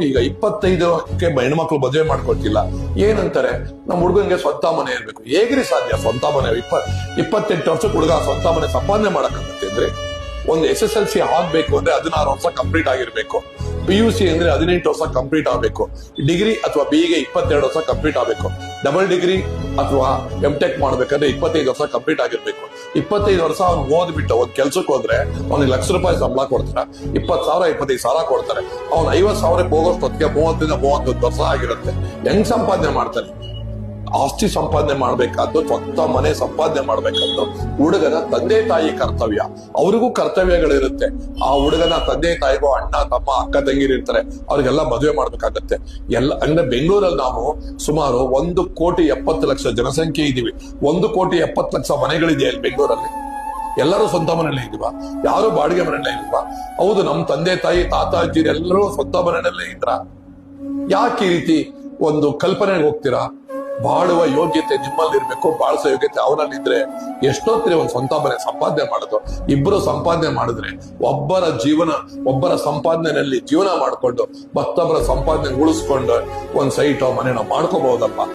ಈಗ 25ಕ್ಕೆ ಹೆಣ್ಮಕ್ಳು ಮದುವೆ ಮಾಡ್ಕೊಳ್ತಿಲ್ಲ. ಏನಂತಾರೆ, ನಮ್ಮ ಹುಡುಗನ್ಗೆ ಸ್ವಂತ ಮನೆ ಇರ್ಬೇಕು. ಹೇಗ್ರಿ ಸಾಧ್ಯ ಸ್ವಂತ ಮನೆ? 28 ವರ್ಷಕ್ಕೆ ಹುಡುಗ ಸ್ವಂತ ಮನೆ ಸಂಪಾದನೆ ಮಾಡಕ್ಕಾಗತ್ತೆ ಅಂದ್ರೆ? ಒಂದು SSLC ಆಗ್ಬೇಕು ಅಂದ್ರೆ 16 ವರ್ಷ ಕಂಪ್ಲೀಟ್ ಆಗಿರ್ಬೇಕು. PUC ಅಂದ್ರೆ 18 ವರ್ಷ ಕಂಪ್ಲೀಟ್ ಆಗ್ಬೇಕು. ಡಿಗ್ರಿ ಅಥವಾ BE 22 ವರ್ಷ ಕಂಪ್ಲೀಟ್ ಆಗ್ಬೇಕು. ಡಬಲ್ ಡಿಗ್ರಿ ಅಥವಾ MTech ಮಾಡ್ಬೇಕಂದ್ರೆ 25 ವರ್ಷ ಕಂಪ್ಲೀಟ್ ಆಗಿರ್ಬೇಕು. 25 ವರ್ಷ ಅವ್ನು ಓದ್ಬಿಟ್ಟು ಒಂದ್ ಕೆಲ್ಸಕ್ಕೆ ಹೋದ್ರೆ ಅವ್ನಿಗೆ ₹1,00,000 ಸಂಬಳ ಕೊಡ್ತಾರೆ, 20,000 25,000 ಕೊಡ್ತಾರೆ. ಅವ್ನು 50,000 ಹೋಗೋಷ್ಟೊತ್ತಿಗೆ 30ರಿಂದ 31 ವರ್ಷ ಆಗಿರುತ್ತೆ. ಹೆಂಗ್ ಸಂಪಾದನೆ ಮಾಡ್ತಾನೆ? ಆಸ್ತಿ ಸಂಪಾದನೆ ಮಾಡ್ಬೇಕಾದ್ದು, ಸ್ವಂತ ಮನೆ ಸಂಪಾದನೆ ಮಾಡ್ಬೇಕಾದ್ದು ಹುಡುಗನ ತಂದೆ ತಾಯಿ ಕರ್ತವ್ಯ. ಅವ್ರಿಗೂ ಕರ್ತವ್ಯಗಳಿರುತ್ತೆ. ಆ ಹುಡುಗನ ತಂದೆ ತಾಯಿಗೂ ಅಣ್ಣ ತಮ್ಮ ಅಕ್ಕ ತಂಗಿರು ಇರ್ತಾರೆ, ಅವ್ರಿಗೆಲ್ಲ ಮದುವೆ ಮಾಡ್ಬೇಕಾಗತ್ತೆ. ಅಂದ್ರೆ ಬೆಂಗಳೂರಲ್ಲಿ ನಾವು ಸುಮಾರು 1,70,00,000 ಜನಸಂಖ್ಯೆ ಇದೀವಿ. 1,70,00,000 ಮನೆಗಳಿದೆ ಅಲ್ಲಿ ಬೆಂಗಳೂರಲ್ಲಿ. ಎಲ್ಲರೂ ಸ್ವಂತ ಮನೆಯಲ್ಲೇ ಇದೀವ? ಯಾರು ಬಾಡಿಗೆ ಮನೆಯಲ್ಲೇ ಇಲ್ವಾ? ಹೌದು, ನಮ್ ತಂದೆ ತಾಯಿ ತಾತ ಅಜ್ಜಿರು ಎಲ್ಲರೂ ಸ್ವಂತ ಮನೆಯಲ್ಲೇ ಇದ್ರ? ಯಾಕೆ ಈ ರೀತಿ ಒಂದು ಕಲ್ಪನೆಗೆ ಹೋಗ್ತೀರಾ? ಬಾಳುವ ಯೋಗ್ಯತೆ ನಿಮ್ಮಲ್ಲಿ ಇರ್ಬೇಕು, ಬಾಳಿಸೋ ಯೋಗ್ಯತೆ ಅವನಲ್ಲಿದ್ರೆ ಎಷ್ಟೊತ್ತಿರಿ ಒಂದು ಸ್ವಂತ ಮನೆ ಸಂಪಾದನೆ ಮಾಡೋದು. ಇಬ್ಬರು ಸಂಪಾದನೆ ಮಾಡಿದ್ರೆ ಒಬ್ಬರ ಸಂಪಾದನೆಯಲ್ಲಿ ಜೀವನ ಮಾಡ್ಕೊಂಡು ಮತ್ತೊಬ್ಬರ ಸಂಪಾದನೆ ಉಳಿಸ್ಕೊಂಡು ಒಂದ್ ಸೈಟೋ ಮನೆನೋ ಮಾಡ್ಕೋಬಹುದಪ್ಪ.